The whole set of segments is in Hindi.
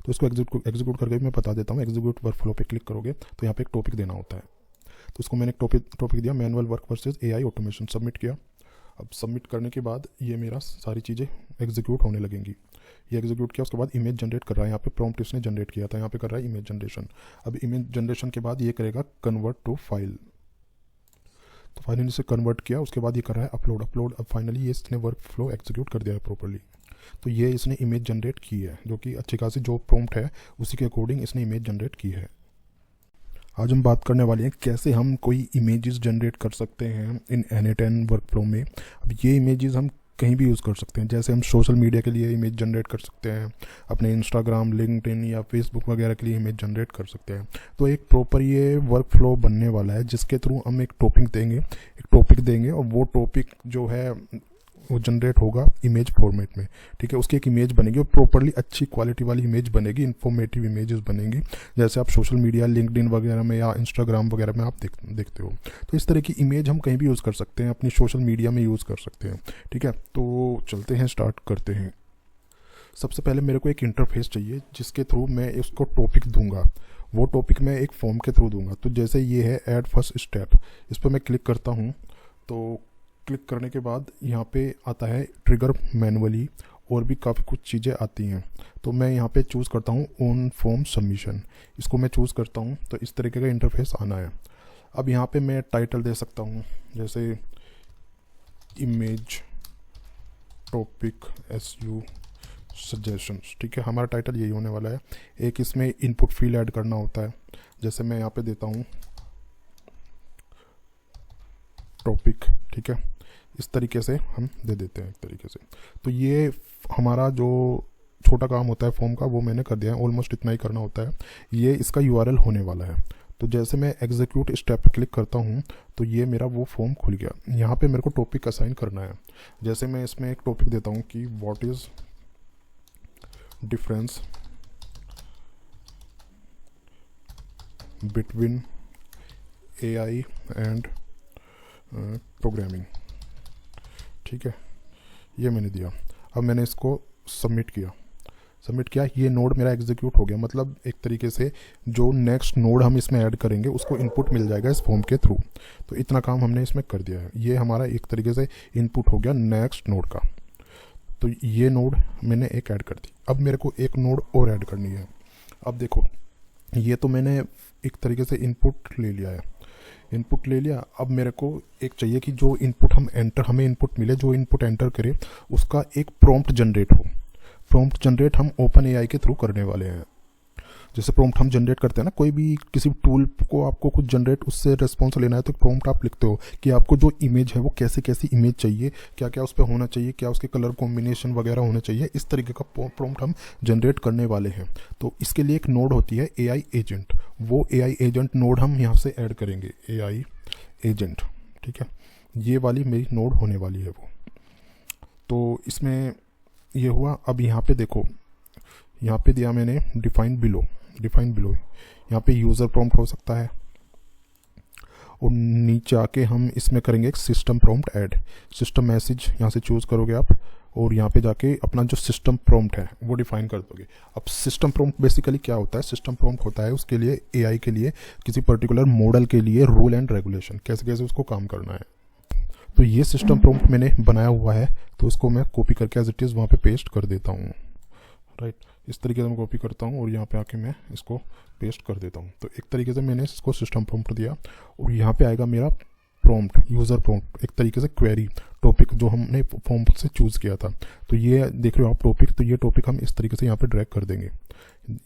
तो इसको एग्जीक्यूट करके मैं बता देता हूँ। एग्जीक्यूट वर्कफ्लो पे क्लिक करोगे तो यहाँ पे एक टॉपिक देना होता है। तो इसको मैंने टॉपिक दिया, manual work versus AI automation, submit किया। अब सबमिट करने के बाद ये मेरा सारी चीज़ें एग्जीक्यूट होने लगेंगी। ये एग्जीक्यूट किया, उसके बाद इमेज जनरेट कर रहा है। यहाँ पे प्रॉम्प्ट इसने जनरेट किया था, यहाँ पे कर रहा है इमेज जनरेशन। अब इमेज जनरेशन के बाद ये करेगा कन्वर्ट टू फाइल। तो फाइनली इसे कन्वर्ट किया, उसके बाद ये कर रहा है अपलोड। अब फाइनली ये इसने वर्क फ्लो एग्जीक्यूट कर दिया है प्रॉपर्ली। तो ये इसने इमेज जनरेट की है, जो कि अच्छी खासी जो प्रॉम्प्ट है उसी के अकॉर्डिंग इसने इमेज जनरेट की है। आज हम बात करने वाले हैं कैसे हम कोई इमेजेस जनरेट कर सकते हैं इन N8N वर्कफ्लो में। अब ये इमेजेस हम कहीं भी यूज़ कर सकते हैं, जैसे हम सोशल मीडिया के लिए इमेज जनरेट कर सकते हैं, अपने इंस्टाग्राम, लिंक्डइन या फेसबुक वगैरह के लिए इमेज जनरेट कर सकते हैं। तो एक प्रॉपर ये वर्क फ्लो बनने वाला है, जिसके थ्रू हम एक टॉपिक देंगे और वो टॉपिक जो है वो जनरेट होगा इमेज फॉर्मेट में। ठीक है, उसकी एक इमेज बनेगी और प्रॉपरली अच्छी क्वालिटी वाली इमेज बनेगी, इन्फॉर्मेटिव इमेजेस बनेंगी, जैसे आप सोशल मीडिया, लिंक्डइन वगैरह में या इंस्टाग्राम वगैरह में आप देखते हो। तो इस तरह की इमेज हम कहीं भी यूज़ कर सकते हैं, अपनी सोशल मीडिया में यूज़ कर सकते हैं। ठीक है, तो चलते हैं, स्टार्ट करते हैं। सबसे पहले मेरे को एक इंटरफेस चाहिए जिसके थ्रू मैं इसको टॉपिक दूंगा। वो टॉपिक मैं एक फॉर्म के थ्रू दूंगा। तो जैसे ये है ऐड फर्स्ट स्टेप, इस पर मैं क्लिक करता हूँ। तो क्लिक करने के बाद यहाँ पे आता है ट्रिगर मैनुअली, और भी काफ़ी कुछ चीज़ें आती हैं। तो मैं यहाँ पे चूज़ करता हूँ ऑन फॉर्म सबमिशन, इसको मैं चूज़ करता हूँ। तो इस तरीके का इंटरफेस आना है। अब यहाँ पे मैं टाइटल दे सकता हूँ, जैसे इमेज टॉपिक SU सजेशंस। ठीक है, हमारा टाइटल यही होने वाला है। एक इसमें इनपुट फील्ड ऐड करना होता है, जैसे मैं यहाँ पे देता हूँ टॉपिक। ठीक है, इस तरीके से हम दे देते हैं एक तरीके से। तो ये हमारा जो छोटा काम होता है फॉर्म का वो मैंने कर दिया है, ऑलमोस्ट इतना ही करना होता है। ये इसका URL होने वाला है। तो जैसे मैं एग्जीक्यूट स्टेप पे क्लिक करता हूँ तो ये मेरा वो फॉर्म खुल गया। यहाँ पे मेरे को टॉपिक असाइन करना है। जैसे मैं इसमें एक टॉपिक देता हूँ कि what is difference between AI and programming. ठीक है, ये मैंने दिया। अब मैंने इसको सबमिट किया, ये नोड मेरा एग्जीक्यूट हो गया। मतलब एक तरीके से जो नेक्स्ट नोड हम इसमें ऐड करेंगे उसको इनपुट मिल जाएगा इस फॉर्म के थ्रू। तो इतना काम हमने इसमें कर दिया है। ये हमारा एक तरीके से इनपुट हो गया नेक्स्ट नोड का। तो ये नोड मैंने एक ऐड कर दी। अब मेरे को एक नोड और ऐड करनी है। अब देखो, ये तो मैंने एक तरीके से इनपुट ले लिया है। अब मेरे को एक चाहिए कि जो इनपुट हमें इनपुट मिले, जो इनपुट एंटर करे उसका एक प्रॉम्प्ट जनरेट हो। प्रॉम्प्ट जनरेट हम OpenAI के थ्रू करने वाले हैं। जैसे प्रॉम्प्ट हम जनरेट करते हैं ना, कोई भी किसी टूल को आपको कुछ जनरेट उससे रिस्पॉन्स लेना है तो प्रॉम्प्ट आप लिखते हो कि आपको जो इमेज है वो कैसी इमेज चाहिए, क्या क्या उस पर होना चाहिए, क्या उसके कलर कॉम्बिनेशन वगैरह होने चाहिए। इस तरीके का प्रॉम्प्ट हम जनरेट करने वाले हैं। तो इसके लिए एक नोड होती है AI एजेंट। वो AI एजेंट नोड हम यहाँ से ऐड करेंगे, AI एजेंट। ठीक है, ये वाली मेरी नोड होने वाली है वो। तो इसमें ये हुआ। अब यहाँ पे देखो, यहाँ पे दिया मैंने डिफाइन बिलो। यहाँ पे यूज़र प्रॉम्प्ट हो सकता है, और नीचे आके हम इसमें करेंगे एक system prompt add. System message यहाँ से चूज़ करोगे आप, और यहाँ पे जाके अपना जो सिस्टम प्रॉम्प्ट है वो डिफाइन कर दोगे। अब सिस्टम प्रॉम्प्ट बेसिकली क्या होता है? सिस्टम प्रॉम्प्ट होता है उसके लिए AI के लिए, किसी पर्टिकुलर मॉडल के लिए रूल एंड रेगुलेशन, कैसे उसको काम करना है। तो ये सिस्टम प्रॉम्प्ट मैंने बनाया हुआ है, तो उसको मैं कॉपी करके एज इट इज़ वहाँ पे पेस्ट कर देता हूँ। राइट, इस तरीके से मैं कॉपी करता हूँ और यहाँ पे आके मैं इसको पेस्ट कर देता हूँ। तो एक तरीके से मैंने इसको सिस्टम प्रॉम्प्ट दिया, और यहाँ पे आएगा मेरा प्रॉम्प्ट, यूज़र प्रॉम्प्ट, एक तरीके से क्वेरी टॉपिक जो हमने फॉर्म से चूज़ किया था। तो ये देख रहे हो आप टॉपिक, तो ये टॉपिक हम इस तरीके से यहाँ पे ड्रैग कर देंगे।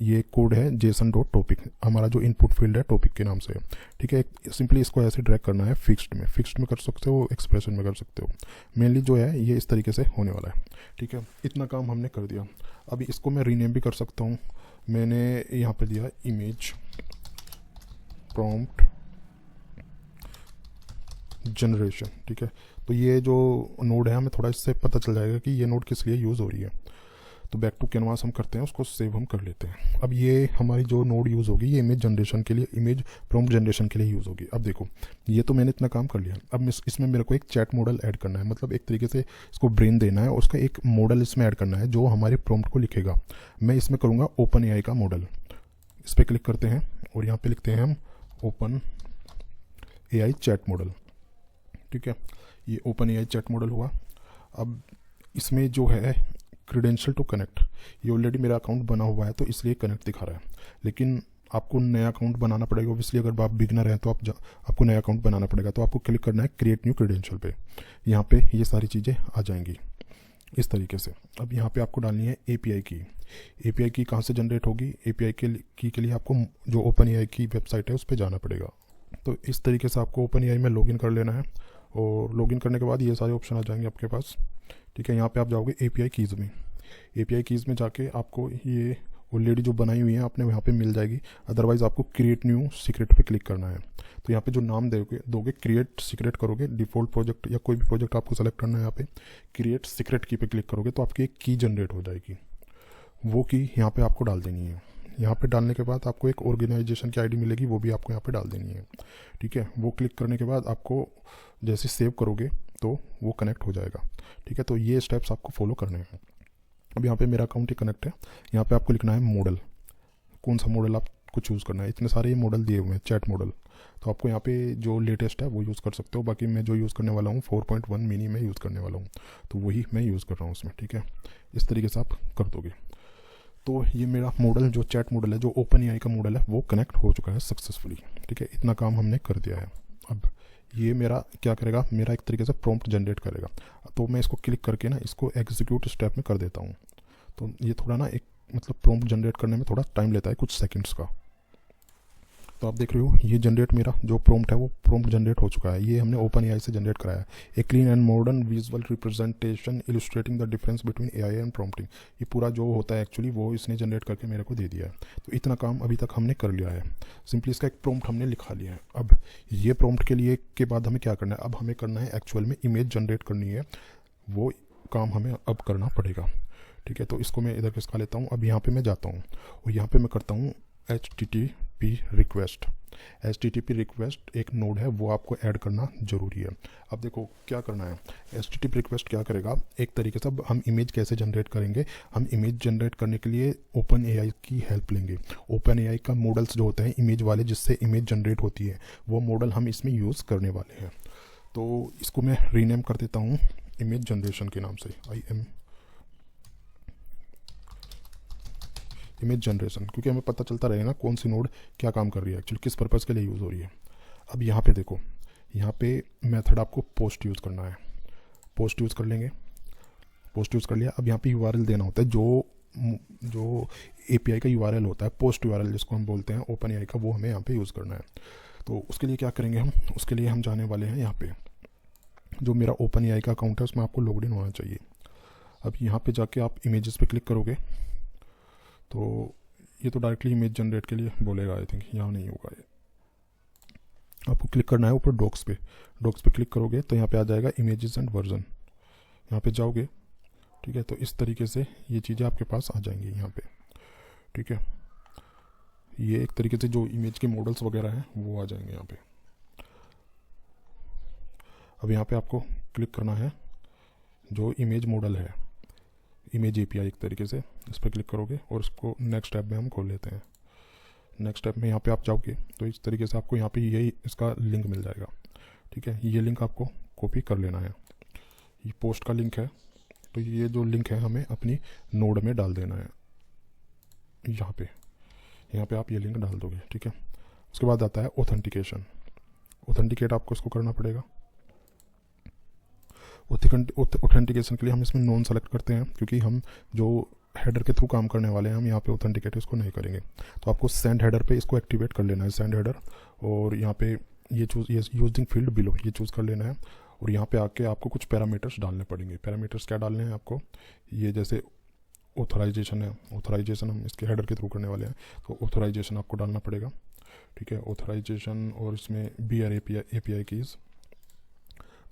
ये कोड है JSON.topic, हमारा जो इनपुट फील्ड है टॉपिक के नाम से। ठीक है, सिंपली इसको ऐसे ड्रैग करना है फिक्स्ड में कर सकते हो, एक्सप्रेशन में कर सकते हो। मेनली जो है ये इस तरीके से होने वाला है। ठीक है, इतना काम हमने कर दिया। अभी इसको मैं रीनेम भी कर सकता हूँ। मैंने यहाँ पे दिया इमेज प्रॉम्प्ट जनरेशन। ठीक है, तो ये जो नोड है हमें थोड़ा इससे पता चल जाएगा कि ये नोड किस लिए यूज़ हो रही है। तो बैक टू कैनवास हम करते हैं, उसको सेव हम कर लेते हैं। अब ये हमारी जो नोड यूज़ होगी ये इमेज जनरेशन के लिए, इमेज प्रॉम्प्ट जनरेशन के लिए यूज़ होगी। अब देखो ये तो मैंने इतना काम कर लिया। अब इसमें मेरे को एक चैट मॉडल ऐड करना है, मतलब एक तरीके से इसको ब्रेन देना है, उसका एक मॉडल इसमें ऐड करना है जो हमारे प्रॉम्प्ट को लिखेगा। मैं इसमें करूँगा ओपन एआई का मॉडल। इस पर क्लिक करते हैं और यहाँ पे लिखते हैं हम ओपन एआई चैट मॉडल। ठीक है, ये ओपन एआई चैट मॉडल हुआ। अब इसमें जो है क्रेडेंशियल टू कनेक्ट, ये ऑलरेडी मेरा अकाउंट बना हुआ है तो इसलिए कनेक्ट दिखा रहा है, लेकिन आपको नया अकाउंट बनाना पड़ेगा। ऑब्वियसली अगर आप बिगनर हैं तो आपको नया अकाउंट बनाना पड़ेगा। तो आपको क्लिक करना है क्रिएट न्यू क्रेडेंशियल पे। यहाँ पे ये सारी चीज़ें आ जाएंगी इस तरीके से। अब यहाँ पे आपको डालनी है एपीआई की। एपीआई की कहाँ से जनरेट होगी? एपीआई के लिए आपको जो ओपन एआई की वेबसाइट है उस पर जाना पड़ेगा। तो इस तरीके से आपको ओपन एआई में लॉगिन कर लेना है और लॉगिन करने के बाद ये सारे ऑप्शन आ जाएंगे आपके पास। ठीक है, यहाँ पे आप जाओगे एपीआई कीज़ में। एपीआई कीज़ में जाके आपको ये ऑलरेडी जो बनाई हुई है आपने यहाँ पे मिल जाएगी। अदरवाइज़ आपको क्रिएट न्यू सीक्रेट पे क्लिक करना है। तो यहाँ पे जो नाम दोगे क्रिएट सीक्रेट करोगे, डिफ़ॉल्ट प्रोजेक्ट या कोई भी प्रोजेक्ट आपको सेलेक्ट करना है। यहाँ पे क्रिएट सीक्रेट की पे क्लिक करोगे तो आपकी एक की जनरेट हो जाएगी। वो की यहाँ पे आपको डाल देनी है। यहाँ पे डालने के बाद आपको एक ऑर्गेनाइजेशन की आईडी मिलेगी, वो भी आपको यहाँ पे डाल देनी है। ठीक है, वो क्लिक करने के बाद आपको जैसे सेव करोगे तो वो कनेक्ट हो जाएगा। ठीक है, तो ये स्टेप्स आपको फॉलो करने हैं। अब यहाँ पे मेरा अकाउंट ही कनेक्ट है। यहाँ पे आपको लिखना है मॉडल, कौन सा मॉडल आपको चूज़ करना है। इतने सारे ये मॉडल दिए हुए हैं चैट मॉडल, तो आपको यहाँ पे जो लेटेस्ट है वो यूज़ कर सकते हो। बाकी मैं जो यूज़ करने वाला हूँ 4.1 मिनी में यूज़ करने वाला हूँ, तो वही मैं यूज़ कर रहा हूँ उसमें। ठीक है, इस तरीके से आप कर दोगे तो ये मेरा मॉडल जो चैट मॉडल है, जो ओपन एआई का मॉडल है, वो कनेक्ट हो चुका है सक्सेसफुली। ठीक है, इतना काम हमने कर दिया है। अब ये मेरा क्या करेगा, मेरा एक तरीके से प्रॉम्प्ट जनरेट करेगा। तो मैं इसको क्लिक करके ना इसको एग्जीक्यूट स्टेप में कर देता हूँ। तो ये थोड़ा ना एक मतलब प्रॉम्प्ट जनरेट करने में थोड़ा टाइम लेता है, कुछ सेकंड्स का। तो आप देख रहे हो ये जनरेट मेरा जो प्रॉम्प्ट है वो प्रॉम्प्ट जनरेट हो चुका है। ये हमने ओपन एआई से जनरेट कराया है। A clean and modern visual representation illustrating the difference between AI and prompting. ये पूरा जो होता है एक्चुअली वो इसने जनरेट करके मेरे को दे दिया है। तो इतना काम अभी तक हमने कर लिया है। सिंपली इसका एक प्रॉम्प्ट हमने लिखा लिया है। अब ये प्रॉम्प्ट के लिए के बाद हमें क्या करना है, अब हमें करना है एक्चुअल में इमेज जनरेट करनी है, वो काम हमें अब करना पड़ेगा। ठीक है, तो इसको मैं इधर खिसका लेता हूँ। अब यहाँ पे मैं जाता हूँ और यहाँ पे मैं करता हूँ HTTP रिक्वेस्ट। HTTP रिक्वेस्ट एक नोड है, वो आपको ऐड करना ज़रूरी है। अब देखो क्या करना है। HTTP रिक्वेस्ट क्या करेगा, एक तरीके से अब हम इमेज कैसे जनरेट करेंगे। हम इमेज जनरेट करने के लिए ओपन एआई की हेल्प लेंगे। ओपन एआई का मॉडल्स जो होते हैं इमेज वाले, जिससे इमेज जनरेट होती है, वो मॉडल हम इसमें यूज़ करने वाले हैं। तो इसको मैं रीनेम कर देता हूँ इमेज जनरेशन के नाम से, इमेज जनरेशन, क्योंकि हमें पता चलता रहेगा ना कौन सी नोड क्या काम कर रही है, एक्चुअली किस पर्पज़ के लिए यूज़ हो रही है। अब यहाँ पे देखो, यहाँ पे मेथड आपको पोस्ट यूज़ करना है। पोस्ट यूज़ कर लेंगे, पोस्ट यूज़ कर लिया। अब यहाँ पे यूआरएल देना होता है, जो एपीआई का यूआरएल होता है, पोस्ट यूआरएल जिसको हम बोलते हैं ओपन एआई का, वो हमें यहाँ पे यूज़ करना है। तो उसके लिए क्या करेंगे हम, उसके लिए हम जाने वाले हैं यहाँ पे जो मेरा ओपन एआई का अकाउंट है उसमें आपको लॉग इन होना चाहिए। अब यहाँ पे जाके आप इमेजेस पे क्लिक करोगे तो ये तो डायरेक्टली इमेज जनरेट के लिए बोलेगा, आई थिंक यहाँ नहीं होगा ये। आपको क्लिक करना है ऊपर डॉक्स पे। डॉक्स पे क्लिक करोगे तो यहाँ पे आ जाएगा इमेजेस एंड वर्जन, यहाँ पे जाओगे। ठीक है, तो इस तरीके से ये चीज़ें आपके पास आ जाएंगी यहाँ पे। ठीक है, ये एक तरीके से जो इमेज के मॉडल्स वगैरह हैं वो आ जाएंगे यहाँ पे। अब यहाँ पे आपको क्लिक करना है जो इमेज मॉडल है, इमेज एपीआई एक तरीके से, इस पर क्लिक करोगे और उसको नेक्स्ट ऐप में हम खोल लेते हैं। नेक्स्ट ऐप में यहाँ पे आप जाओगे तो इस तरीके से आपको यहाँ पे यही इसका लिंक मिल जाएगा। ठीक है, ये लिंक आपको कॉपी कर लेना है। ये पोस्ट का लिंक है, तो ये जो लिंक है हमें अपनी नोड में डाल देना है। यहाँ पे आप ये लिंक डाल दोगे। ठीक है, उसके बाद आता है ऑथेंटिकेशन। ऑथेंटिकेट आपको इसको करना पड़ेगा। ऑथेंटिकेशन के लिए हम इसमें नॉन सेलेक्ट करते हैं, क्योंकि हम जो हेडर के थ्रू काम करने वाले हैं हम यहाँ पे ऑथेंटिकेट इसको नहीं करेंगे। तो आपको सेंड हेडर पे इसको एक्टिवेट कर लेना है, सेंड हेडर, और यहाँ पे ये यूजिंग फील्ड बिलो ये चूज़ कर लेना है। और यहाँ पे आके आपको कुछ पैरामीटर्स डालने पड़ेंगे। पैरामीटर्स क्या डालने हैं आपको, ये जैसे ऑथराइजेशन है, ऑथराइजेशन हम इसके हेडर के थ्रू करने वाले हैं तो ऑथराइजेशन आपको डालना पड़ेगा। ठीक है, ऑथराइजेशन, और इसमें BR API कीज़,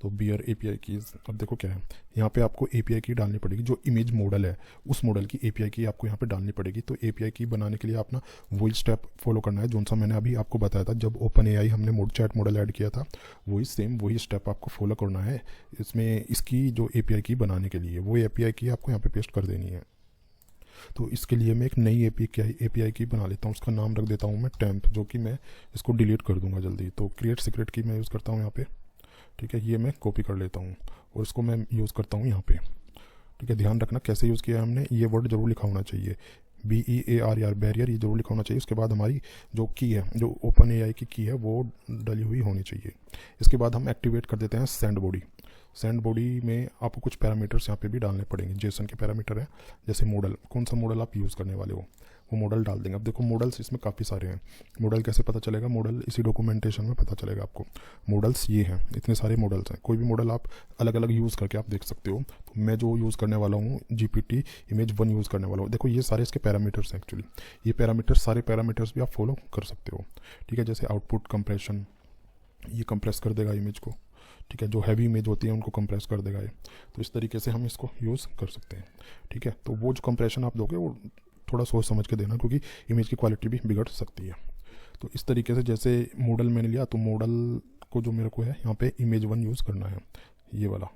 तो बियर एपीआई कीज़, अब देखो क्या है, यहाँ पे आपको एपीआई की डालनी पड़ेगी, जो इमेज मॉडल है उस मॉडल की एपीआई की आपको यहाँ पे डालनी पड़ेगी। तो एपीआई की बनाने के लिए अपना वही स्टेप फॉलो करना है जो सा मैंने अभी आपको बताया था जब ओपन एआई हमने चैट मॉडल ऐड किया था, वही स्टेप आपको फॉलो करना है इसमें। इसकी जो एपीआई की बनाने के लिए वो एपीआई की आपको यहाँ पे पेस्ट कर देनी है। तो इसके लिए मैं एक नई एपीआई की बना लेता हूँ, उसका नाम रख देता हूँ मैं टेम्प, जो कि मैं इसको डिलीट कर दूंगा जल्दी। तो क्रिएट सीक्रेट की मैं यूज़ करता हूँ यहाँ पे, ठीक है, ये मैं कॉपी कर लेता हूँ और इसको मैं यूज़ करता हूँ यहाँ पे, ठीक है। ध्यान रखना कैसे यूज़ किया है हमने, ये वर्ड जरूर लिखा होना चाहिए, BEARR बैरियर, ये जरूर लिखा होना चाहिए। उसके बाद हमारी जो की है, जो ओपन एआई की की है वो डली हुई होनी चाहिए। इसके बाद हम एक्टिवेट कर देते हैं सैंड बॉडी। सैंड बॉडी में आपको कुछ पैरामीटर्स यहाँ पे भी डालने पड़ेंगे, जेसन के पैरामीटर है, जैसे मॉडल, कौन सा मॉडल आप यूज़ करने वाले हो वो मॉडल डाल देंगे। अब देखो मॉडल्स इसमें काफ़ी सारे हैं, मॉडल कैसे पता चलेगा, मॉडल इसी डॉक्यूमेंटेशन में पता चलेगा आपको। मॉडल्स ये हैं, इतने सारे मॉडल्स हैं, कोई भी मॉडल आप अलग अलग यूज़ करके आप देख सकते हो। तो मैं जो यूज़ करने वाला हूँ GPT इमेज 1 यूज़ करने वाला हूँ। देखो ये सारे इसके पैरामीटर्स हैं एक्चुअली, ये पैरामीटर्स सारे पैरामीटर्स भी आप फॉलो कर सकते हो, ठीक है। जैसे आउटपुट कंप्रेशन, ये कंप्रेस कर देगा इमेज को, ठीक है, जो हैवी इमेज होती है उनको कंप्रेस कर देगा ये। तो इस तरीके से हम इसको यूज़ कर सकते हैं, ठीक है। तो वो जो कंप्रेशन आप दोगे वो थोड़ा सोच समझ के देना, क्योंकि इमेज की क्वालिटी भी बिगड़ सकती है। तो इस तरीके से जैसे मॉडल मैंने लिया, तो मॉडल को जो मेरे को है यहाँ पे इमेज 1 यूज़ करना है, ये वाला,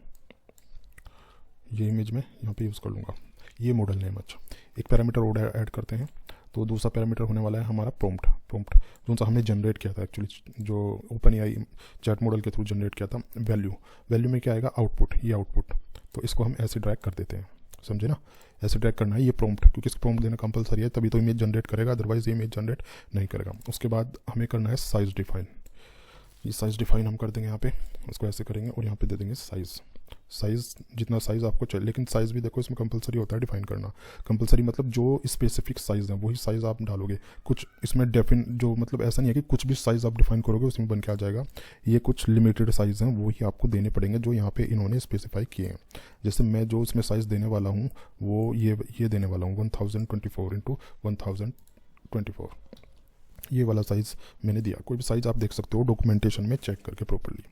ये इमेज में यहाँ पे यूज़ कर लूँगा, ये मॉडल नेम। अच्छा, एक पैरामीटर और ऐड करते हैं। तो दूसरा पैरामीटर होने वाला है हमारा प्रॉम्प्ट जो सा हमने जनरेट किया था एक्चुअली, जो ओपन एआई चैट मॉडल के थ्रू जनरेट किया था। वैल्यू में क्या आएगा, आउटपुट, ये आउटपुट। तो इसको हम ऐसे ड्रैग कर देते हैं, समझे ना, ऐसे ड्रैग करना है ये प्रॉम्प्ट, क्योंकि इसको प्रॉम्प्ट देना कंपलसरी है, तभी तो इमेज जनरेट करेगा, अदरवाइज ये इमेज जनरेट नहीं करेगा। उसके बाद हमें करना है साइज डिफाइन, ये साइज डिफाइन हम कर देंगे यहाँ पे, उसको ऐसे करेंगे और यहाँ पे दे देंगे साइज़ जितना साइज़ आपको चाहिए। लेकिन साइज़ भी देखो इसमें कंपलसरी होता है डिफाइन करना, कंपलसरी मतलब जो स्पेसिफिक साइज़ है वही साइज़ आप डालोगे। कुछ इसमें जो मतलब ऐसा नहीं है कि कुछ भी साइज़ आप डिफाइन करोगे उसमें बन के आ जाएगा, ये कुछ लिमिटेड साइज़ हैं वही आपको देने पड़ेंगे जो यहाँ पे इन्होंने स्पेसिफाई किए हैं। जैसे मैं जो इसमें साइज़ देने वाला हूँ वो ये देने वाला हूँ 1024 × 1024, ये वाला साइज़ मैंने दिया। कोई भी साइज़ आप देख सकते हो डॉक्यूमेंटेशन में चेक करके प्रॉपर्ली।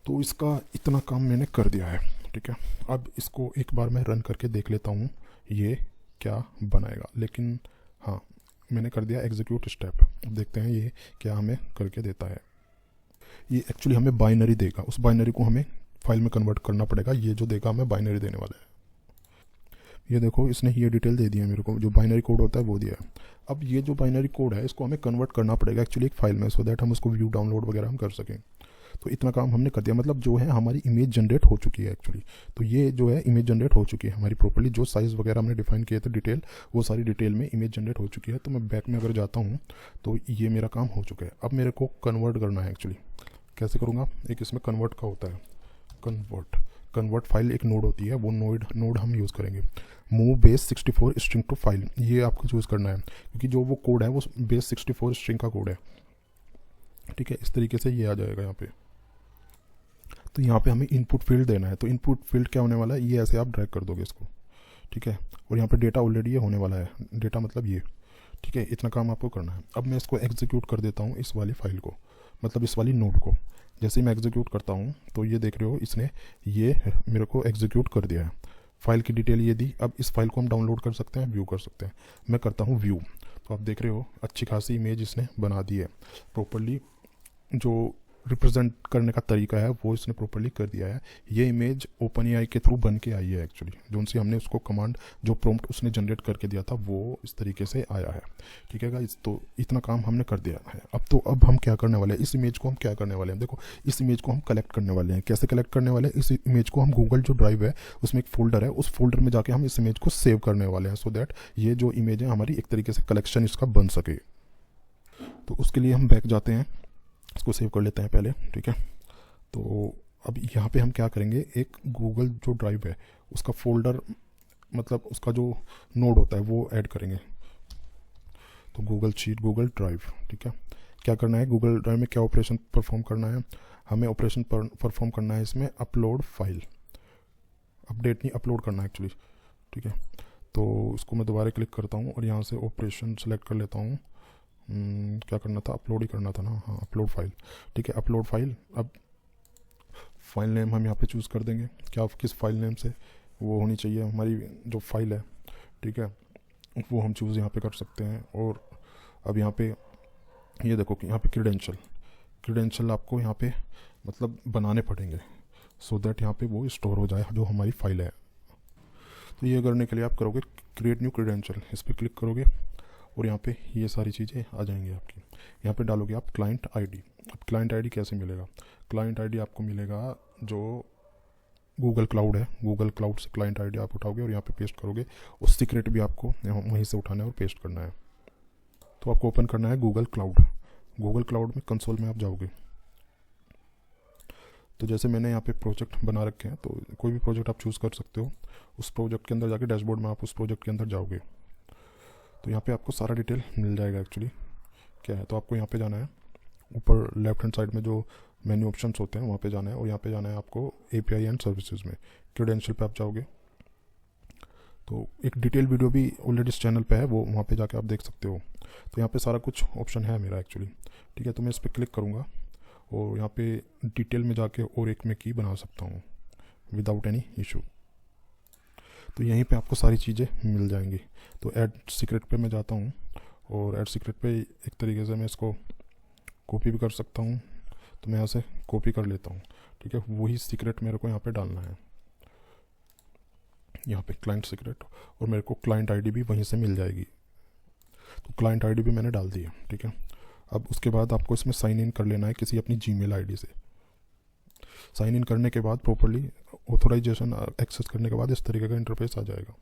तो इसका इतना काम मैंने कर दिया है, ठीक है। अब इसको एक बार मैं रन करके देख लेता हूँ ये क्या बनाएगा। लेकिन हाँ, मैंने कर दिया एग्जीक्यूट स्टेप। अब देखते हैं ये क्या हमें करके देता है। ये एक्चुअली हमें बाइनरी देगा, उस बाइनरी को हमें फाइल में कन्वर्ट करना पड़ेगा। ये जो देगा हमें बाइनरी देने वाला है, ये देखो इसने ये डिटेल दे दी है मेरे को, जो बाइनरी कोड होता है वो दिया है। अब ये जो बाइनरी कोड है इसको हमें कन्वर्ट करना पड़ेगा एक्चुअली एक फाइल में, सो दैट हम उसको व्यू डाउनलोड वगैरह हम कर सकें। तो इतना काम हमने कर दिया, मतलब जो है हमारी इमेज जनरेट हो चुकी है एक्चुअली। तो ये जो है इमेज जनरेट हो चुकी है हमारी प्रॉपर्ली, जो साइज़ वगैरह हमने डिफाइन किए थे डिटेल, वो सारी डिटेल में इमेज जनरेट हो चुकी है। तो मैं बैक में अगर जाता हूँ तो ये मेरा काम हो चुका है। अब मेरे को कन्वर्ट करना है एक्चुअली, कैसे करूँगा, एक इसमें कन्वर्ट का होता है, कन्वर्ट फाइल एक नोड होती है, वो नोड हम यूज़ करेंगे। Move base 64 string to file, ये आपको चूज़ करना है, क्योंकि जो वो कोड है वो बेस 64 स्ट्रिंग का कोड है, ठीक है। इस तरीके से ये आ जाएगा यहाँ पे। तो यहाँ पे हमें इनपुट फील्ड देना है। तो इनपुट फील्ड क्या होने वाला है, ये ऐसे आप ड्रैग कर दोगे इसको, ठीक है। और यहाँ पे डेटा ऑलरेडी ये होने वाला है, डेटा मतलब ये, ठीक है। इतना काम आपको करना है। अब मैं इसको एग्जीक्यूट कर देता हूँ इस वाली फाइल को, मतलब इस वाली नोड को। जैसे ही मैं एग्जीक्यूट करता हूँ तो ये देख रहे हो इसने ये मेरे को एग्जीक्यूट कर दिया है, फाइल की डिटेल ये दी। अब इस फाइल को हम डाउनलोड कर सकते हैं, व्यू कर सकते हैं। मैं करता हूँ व्यू, तो आप देख रहे हो अच्छी खासी इमेज इसने बना दी है प्रॉपर्ली। जो रिप्रेजेंट करने का तरीका है वो इसने प्रॉपर्ली कर दिया है। ये इमेज ओपन एआई के थ्रू बन के आई है एक्चुअली, जो उनसे हमने उसको कमांड जो प्रॉम्प्ट उसने जनरेट करके दिया था वो इस तरीके से आया है, ठीक है गाइस। तो इतना काम हमने कर दिया है। अब हम क्या करने वाले हैं, इस इमेज को हम क्या करने वाले हैं, देखो इस इमेज को हम कलेक्ट करने वाले हैं। कैसे कलेक्ट करने वाले हैं, इस इमेज को हम गूगल जो ड्राइव है उसमें एक फोल्डर है, उस फोल्डर में जाके हम इस इमेज को सेव करने वाले हैं, सो दैट ये जो इमेज है हमारी एक तरीके से कलेक्शन इसका बन सके। तो उसके लिए हम बैक जाते हैं, इसको सेव कर लेते हैं पहले, ठीक है। तो अब यहाँ पे हम क्या करेंगे, एक गूगल जो ड्राइव है उसका फोल्डर, मतलब उसका जो नोड होता है वो ऐड करेंगे। तो गूगल शीट, गूगल ड्राइव, ठीक है। क्या करना है, गूगल ड्राइव में क्या ऑपरेशन परफॉर्म करना है, हमें ऑपरेशन परफॉर्म करना है इसमें अपलोड फाइल, अपडेट नहीं अपलोड करना है एक्चुअली, ठीक है। तो इसको मैं दोबारा क्लिक करता हूँ और यहाँ से ऑपरेशन सेलेक्ट कर लेता हूँ। क्या करना था, अपलोड ही करना था ना, हाँ अपलोड फाइल, ठीक है। अपलोड फाइल, अब फाइल नेम हम यहाँ पे चूज़ कर देंगे, क्या किस फाइल नेम से वो होनी चाहिए हमारी जो फाइल है, ठीक है, वो हम चूज़ यहाँ पे कर सकते हैं। और अब यहाँ पे ये देखो कि यहाँ पे क्रीडेंशियल आपको यहाँ पे मतलब बनाने पड़ेंगे सो दैट यहाँ पे वो स्टोर हो जाए जो हमारी फाइल है। तो ये करने के लिए आप करोगे क्रिएट न्यू क्रीडेंशियल, इस पर क्लिक करोगे और यहाँ पे ये सारी चीज़ें आ जाएंगी आपकी। यहाँ पे डालोगे आप क्लाइंट आईडी। अब क्लाइंट आईडी कैसे मिलेगा? क्लाइंट आईडी आपको मिलेगा जो गूगल क्लाउड है, गूगल क्लाउड से क्लाइंट आईडी आप उठाओगे और यहाँ पे पेस्ट करोगे। उस सीक्रेट भी आपको वहीं से उठाना है और पेस्ट करना है। तो आपको ओपन करना है गूगल क्लाउड। गूगल क्लाउड में कंसोल में आप जाओगे तो जैसे मैंने यहाँ पे प्रोजेक्ट बना रखे हैं, तो कोई भी प्रोजेक्ट आप चूज़ कर सकते हो। उस प्रोजेक्ट के अंदर जाके डैशबोर्ड में आप उस प्रोजेक्ट के अंदर जाओगे तो यहाँ पे आपको सारा डिटेल मिल जाएगा एक्चुअली क्या है। तो आपको यहाँ पे जाना है, ऊपर लेफ्ट हैंड साइड में जो मेन्यू ऑप्शंस होते हैं वहाँ पे जाना है और यहाँ पे जाना है आपको API एंड सर्विसेज में। क्रीडेंशियल पे आप जाओगे तो एक डिटेल वीडियो भी ऑलरेडी इस चैनल पे है, वो वहाँ पे जाके आप देख सकते हो। तो यहाँ पे सारा कुछ ऑप्शन है मेरा एक्चुअली, ठीक है। तो मैं इस पर क्लिक करूँगा और यहाँ पे डिटेल में जाके और एक मैं की बना सकता हूँ विदाउट एनी इशू। तो यहीं पे आपको सारी चीज़ें मिल जाएंगी। तो ऐड सीक्रेट पे मैं जाता हूँ और ऐड सीक्रेट पे एक तरीके से मैं इसको कॉपी भी कर सकता हूँ। तो मैं यहाँ से कॉपी कर लेता हूँ, ठीक है। वही सीक्रेट मेरे को यहाँ पे डालना है, यहाँ पे क्लाइंट सीक्रेट, और मेरे को क्लाइंट आईडी भी वहीं से मिल जाएगी। तो क्लाइंट आईडी भी मैंने डाल दी है, ठीक है। अब उसके बाद आपको इसमें साइन इन कर लेना है किसी अपनी जीमेल आईडी से। साइन इन करने के बाद प्रॉपर्ली ऑथोराइजेशन एक्सेस करने के बाद इस तरीके का इंटरफेस आ जाएगा,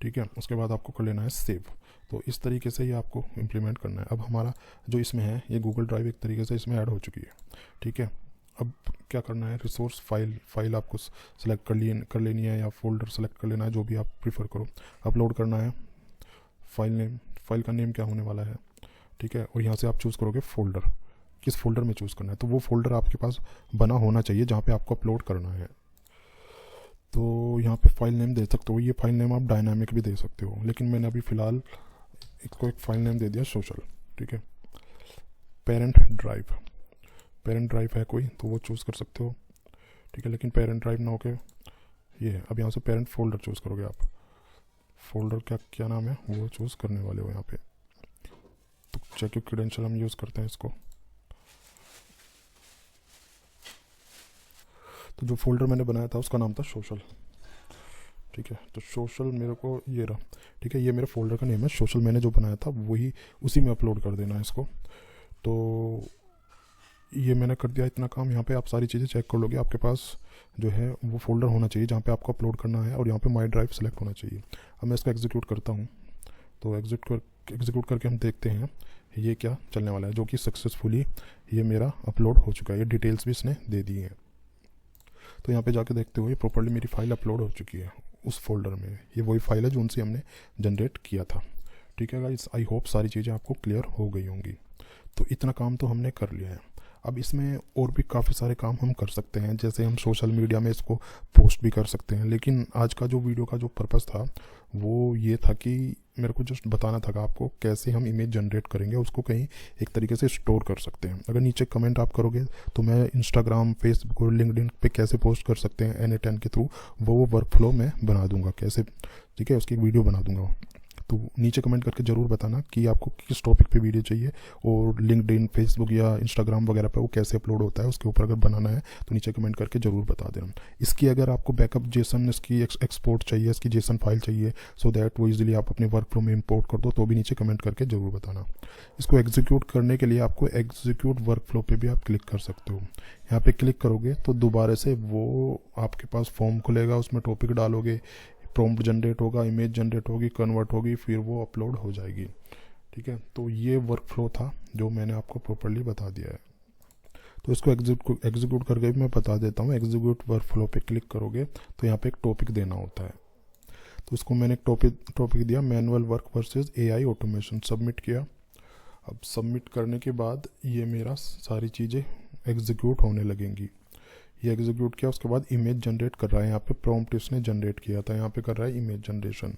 ठीक है। उसके बाद आपको कर लेना है सेव। तो इस तरीके से ये आपको इम्प्लीमेंट करना है। अब हमारा जो इसमें है ये गूगल ड्राइव एक तरीके से इसमें ऐड हो चुकी है, ठीक है। अब क्या करना है, रिसोर्स फाइल आपको सेलेक्ट कर लेनी है या फोल्डर सेलेक्ट कर लेना है, जो भी आप प्रीफर करो। अपलोड करना है फाइल का नेम क्या होने वाला है, ठीक है। और यहाँ से आप चूज़ करोगे फोल्डर, किस फोल्डर में चूज़ करना है। तो वो फोल्डर आपके पास बना होना चाहिए जहाँ पे आपको अपलोड करना है। तो यहाँ पे फाइल नेम दे सकते हो, ये फाइल नेम आप डायनामिक भी दे सकते हो, लेकिन मैंने अभी फ़िलहाल इसको एक फाइल नेम दे दिया सोशल, ठीक है। पेरेंट ड्राइव है कोई तो वो चूज़ कर सकते हो, ठीक है। लेकिन पेरेंट ड्राइव ना होके ये अब यहाँ से पेरेंट फोल्डर चूज़ करोगे आप। फोल्डर क्या नाम है वो चूज़ करने वाले हो यहाँ पे। तो चेक क्रीडेंशियल हम यूज़ करते हैं इसको। तो जो फोल्डर मैंने बनाया था उसका नाम था सोशल, ठीक है। तो सोशल मेरे को ये रहा, ठीक है। ये मेरे फोल्डर का नेम है सोशल, मैंने जो बनाया था वही उसी में अपलोड कर देना है इसको। तो ये मैंने कर दिया इतना काम। यहाँ पे आप सारी चीज़ें चेक कर लोगे, आपके पास जो है वो फोल्डर होना चाहिए जहाँ पे आपको अपलोड करना है, और यहाँ पे माई ड्राइव सेलेक्ट होना चाहिए। अब मैं इसको एग्जीक्यूट करता हूँ। तो एग्जीक्यूट करके हम देखते हैं ये क्या चलने वाला है, जो कि सक्सेसफुली ये मेरा अपलोड हो चुका है। ये डिटेल्स भी इसने दे दी हैं। तो यहाँ पे जाके देखते हुए प्रॉपर्ली मेरी फाइल अपलोड हो चुकी है उस फोल्डर में। ये वही फाइल है जो उनसे हमने जनरेट किया था, ठीक है गाइस। आई होप सारी चीज़ें आपको क्लियर हो गई होंगी। तो इतना काम तो हमने कर लिया है। अब इसमें और भी काफ़ी सारे काम हम कर सकते हैं, जैसे हम सोशल मीडिया में इसको पोस्ट भी कर सकते हैं। लेकिन आज का जो वीडियो का जो पर्पस था वो ये था कि मेरे को जस्ट बताना था कि आपको कैसे हम इमेज जनरेट करेंगे, उसको कहीं एक तरीके से स्टोर कर सकते हैं। अगर नीचे कमेंट आप करोगे तो मैं इंस्टाग्राम, फेसबुक और लिंक्डइन पे कैसे पोस्ट कर सकते हैं N8N के थ्रू, वो वर्क फ्लो मैं बना दूंगा कैसे, ठीक है। उसकी वीडियो बना दूंगा। तो नीचे कमेंट करके ज़रूर बताना कि आपको किस टॉपिक पे वीडियो चाहिए, और लिंक्डइन, फेसबुक या इंस्टाग्राम वगैरह पे वो कैसे अपलोड होता है उसके ऊपर अगर बनाना है तो नीचे कमेंट करके ज़रूर बता देना। इसकी अगर आपको बैकअप जेसन इसकी एक्सपोर्ट चाहिए, इसकी जेसन फाइल चाहिए, सो दैट वो इजीली आप अपने वर्क फ्लो में इंपोर्ट कर दो, तो भी नीचे कमेंट करके ज़रूर बताना। इसको एग्जीक्यूट करने के लिए आपको एग्जीक्यूट वर्क फ्लो पर भी आप क्लिक कर सकते हो। यहाँ पर क्लिक करोगे तो दोबारा से वो आपके पास फॉर्म खुलेगा, उसमें टॉपिक डालोगे, प्रॉम्प्ट जनरेट होगा, इमेज जनरेट होगी, कन्वर्ट होगी, फिर वो अपलोड हो जाएगी, ठीक है। तो ये वर्क फ्लो था जो मैंने आपको प्रॉपर्ली बता दिया है। तो इसको एग्जीक्यूट करके भी मैं बता देता हूँ। एग्जीक्यूट वर्क फ्लो पे क्लिक करोगे तो यहाँ पे एक टॉपिक देना होता है। तो इसको मैंने एक टॉपिक दिया, manual work versus AI automation. Submit किया। अब सबमिट करने के बाद ये मेरा सारी चीज़ें एग्जीक्यूट होने लगेंगी। ये एग्जीक्यूट किया, उसके बाद इमेज जनरेट कर रहा है। यहाँ पे प्रॉम्प्ट इसने जनरेट किया था, यहाँ पे कर रहा है इमेज जनरेशन।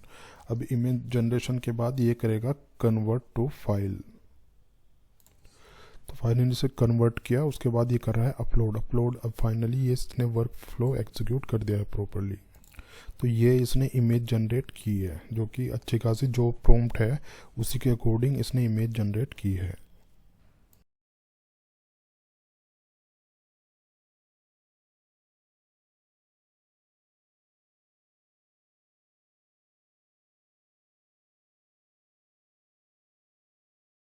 अब इमेज जनरेशन के बाद ये करेगा कन्वर्ट टू फाइल। तो फाइनली इसे कन्वर्ट किया, उसके बाद ये कर रहा है अपलोड। अब फाइनली ये इसने वर्क फ्लो एग्जीक्यूट कर दिया है प्रॉपरली। तो ये इसने इमेज जनरेट की है, जो कि अच्छी खासी जो प्रॉम्प्ट है उसी के अकॉर्डिंग इसने इमेज जनरेट की है।